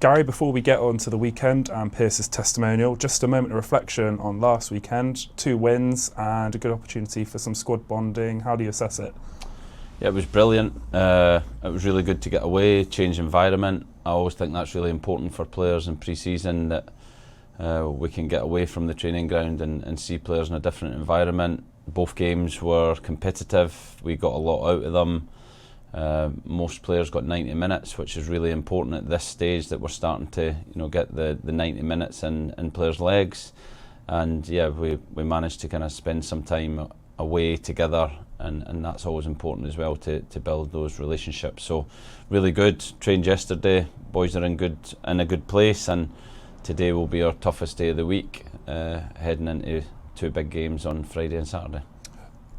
Gary, before we get on to the weekend and Pierce's testimonial, just a moment of reflection on last weekend. 2 wins and a good opportunity for some squad bonding. How do you assess it? Yeah, it was brilliant. It was really good to get away, change environment. I always think that's really important for players in pre-season, that we can get away from the training ground and see players in a different environment. Both games were competitive. We got a lot out of them. Most players got 90 minutes, which is really important at this stage, that we're starting to get the 90 minutes in players' legs. And yeah, we managed to kind of spend some time away together, and that's always important as well, to build those relationships. So really good. Trained yesterday. Boys are in a good place, and today will be our toughest day of the week, heading into 2 big games on Friday and Saturday.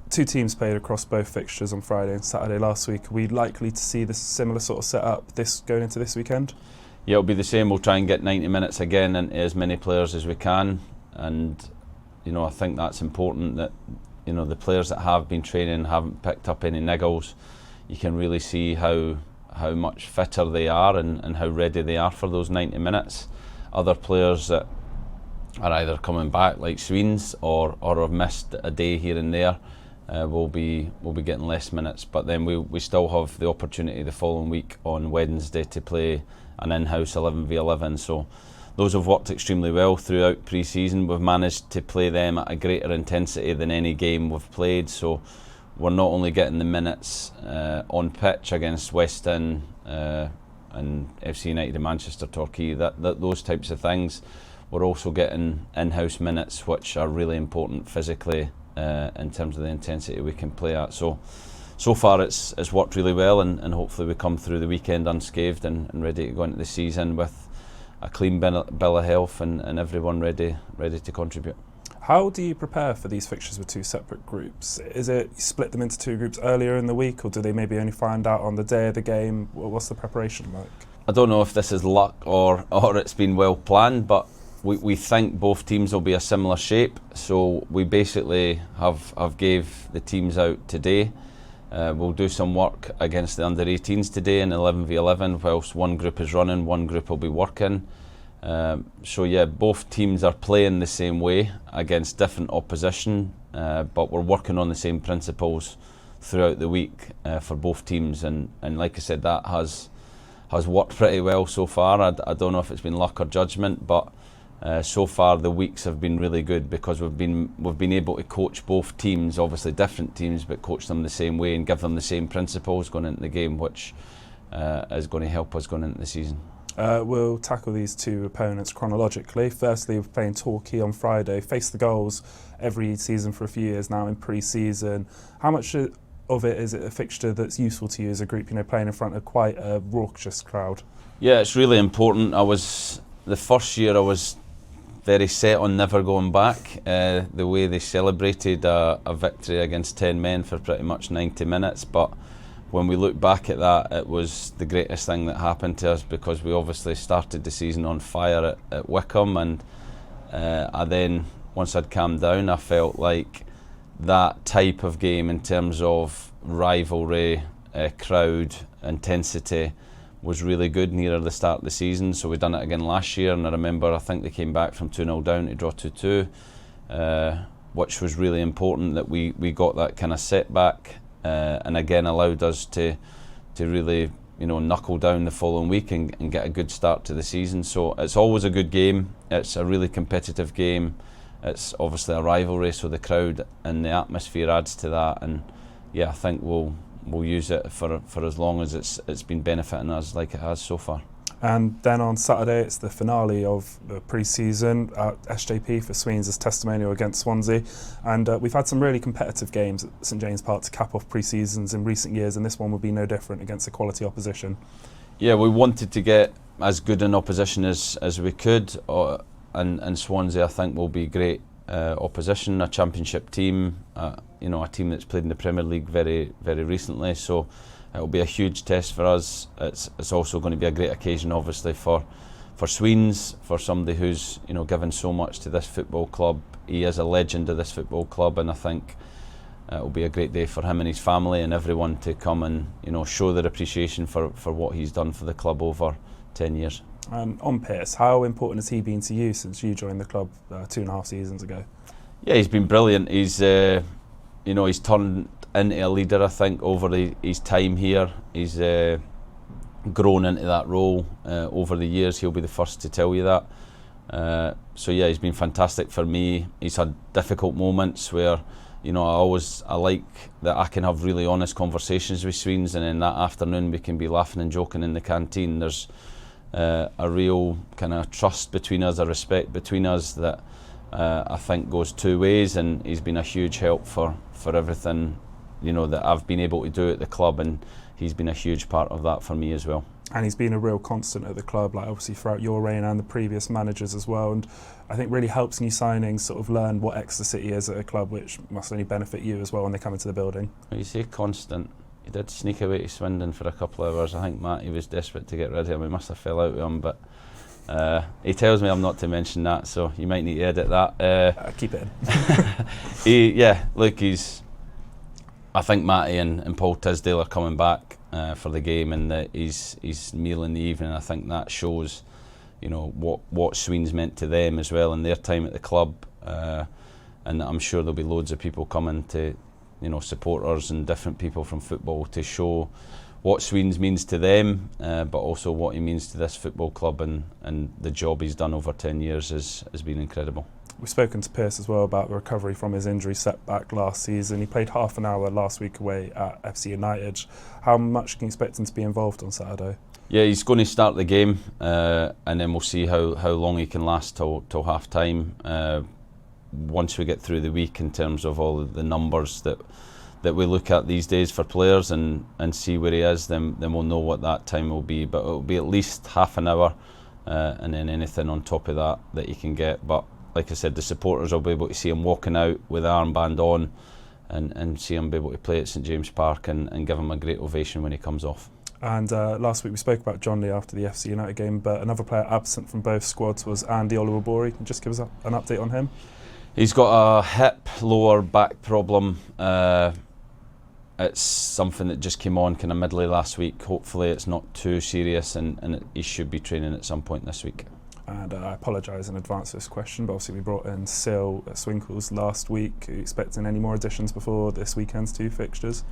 2 teams played across both fixtures on Friday and Saturday last week. Are we likely to see this similar sort of setup going into this weekend? Yeah, it'll be the same. We'll try and get 90 minutes again into as many players as we can, and I think that's important, that the players that have been training haven't picked up any niggles. You can really see how much fitter they are and how ready they are for those 90 minutes. Other players that are either coming back, like Sweenz, or have missed a day here and there, will be getting less minutes. But then we still have the opportunity the following week on Wednesday to play an in-house 11v11. So those have worked extremely well throughout pre-season. We've managed to play them at a greater intensity than any game we've played. So we're not only getting the minutes on pitch against Weston and FC United and Manchester, Torquay, those types of things. We're also getting in-house minutes, which are really important physically in terms of the intensity we can play at. So far it's worked really well, and hopefully we come through the weekend unscathed and ready to go into the season with a clean bill of health and everyone ready to contribute. How do you prepare for these fixtures with 2 separate groups? Is it you split them into 2 groups earlier in the week, or do they maybe only find out on the day of the game? What's the preparation like? I don't know if this is luck or it's been well planned, but we think both teams will be a similar shape. So we basically have gave the teams out today. We'll do some work against the under-18s today in 11v11, whilst one group is running, one group will be working. So yeah, both teams are playing the same way against different opposition, but we're working on the same principles throughout the week for both teams, and like I said, that has worked pretty well so far. I don't know if it's been luck or judgment, but so far the weeks have been really good, because we've been able to coach both teams, obviously different teams, but coach them the same way and give them the same principles going into the game, which is going to help us going into the season. We'll tackle these 2 opponents chronologically. Firstly, we're playing Torquay on Friday. Face the goals every season for a few years now in pre-season. How much of it is it a fixture that's useful to you as a group, playing in front of quite a raucous crowd? Yeah, it's really important. The first year I was very set on never going back. The way they celebrated a victory against 10 men for pretty much 90 minutes, but when we look back at that, it was the greatest thing that happened to us, because we obviously started the season on fire at Wycombe, and I then, once I'd calmed down, I felt like that type of game in terms of rivalry, crowd, intensity was really good nearer the start of the season. So we done it again last year, and I think they came back from 2-0 down to draw 2-2, which was really important, that we got that kind of setback. And again allowed us to really knuckle down the following week and get a good start to the season. So it's always a good game. It's a really competitive game. It's obviously a rivalry, so the crowd and the atmosphere adds to that. And yeah, I think we'll use it for as long as it's been benefiting us like it has so far. And then on Saturday, it's the finale of the pre-season at SJP for Sweenz' Testimonial against Swansea. And we've had some really competitive games at St James Park to cap off pre-seasons in recent years, and this one will be no different against a quality opposition. Yeah, we wanted to get as good an opposition as we could, and Swansea I think will be great opposition, a championship team, a team that's played in the Premier League very, very recently. So it'll be a huge test for us. It's also going to be a great occasion, obviously, for Sweens, for somebody who's given so much to this football club. He is a legend of this football club, and I think it'll be a great day for him and his family and everyone to come and show their appreciation for what he's done for the club over 10 years. And on Pierce, how important has he been to you since you joined the club 2.5 seasons ago? Yeah, he's been brilliant. He's he's turned into a leader, I think, over his time here. He's grown into that role over the years. He'll be the first to tell you that. So yeah, he's been fantastic for me. He's had difficult moments where, I like that I can have really honest conversations with Sweenz, and then that afternoon we can be laughing and joking in the canteen. There's a real kind of trust between us, a respect between us that I think goes two ways, and he's been a huge help for everything that I've been able to do at the club, and he's been a huge part of that for me as well. And he's been a real constant at the club, like obviously throughout your reign and the previous managers as well, and I think really helps new signings sort of learn what Exeter City is at a club, which must only benefit you as well when they come into the building. You say constant. He did sneak away to Swindon for a couple of hours. I think Matty was desperate to get rid of him. He must have fell out with him, but he tells me I'm not to mention that, so you might need to edit that. Keep it in. I think Matty and Paul Tisdale are coming back for the game, and that his meal in the evening, I think that shows what Sween's meant to them as well in their time at the club, and I'm sure there'll be loads of people coming to supporters and different people from football to show what Sween's means to them, but also what he means to this football club, and the job he's done over 10 years has been incredible. We've spoken to Pierce as well about the recovery from his injury setback last season. He played half an hour last week away at FC United. How much can you expect him to be involved on Saturday? Yeah, he's going to start the game, and then we'll see how long he can last till half time. Once we get through the week, in terms of all the numbers that we look at these days for players, and see where he is, then we'll know what that time will be. But it'll be at least half an hour, and then anything on top of that he can get. But like I said, the supporters will be able to see him walking out with the armband on, and see him be able to play at St James Park and give him a great ovation when he comes off. And last week we spoke about John Lee after the FC United game, but another player absent from both squads was Andy Oluwabori. Can you just give us an update on him? He's got a hip lower back problem. It's something that just came on kind of middle of last week. Hopefully it's not too serious, and he should be training at some point this week. And I apologise in advance for this question, but obviously we brought in Sil Swinkles last week. Are you expecting any more additions before this weekend's 2 fixtures?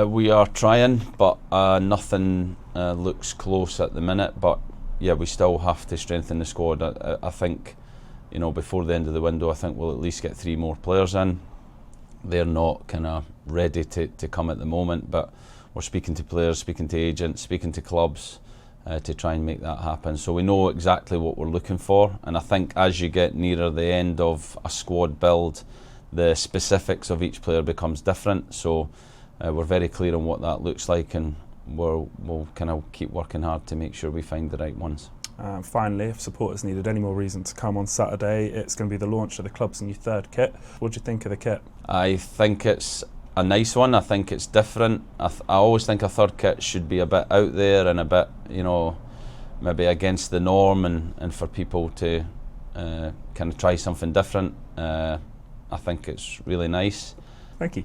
We are trying, but nothing looks close at the minute. But yeah, we still have to strengthen the squad. I think, before the end of the window, I think we'll at least get 3 more players in. They're not kind of ready to come at the moment, but we're speaking to players, speaking to agents, speaking to clubs to try and make that happen. So we know exactly what we're looking for, and I think as you get nearer the end of a squad build, the specifics of each player becomes different. So we're very clear on what that looks like, and we'll kind of keep working hard to make sure we find the right ones. Finally, if supporters needed any more reason to come on Saturday, it's going to be the launch of the club's new 3rd kit. What do you think of the kit? I think it's a nice one. I think it's different. I always think a 3rd kit should be a bit out there and a bit, maybe against the norm, and for people to kind of try something different. I think it's really nice. Thank you.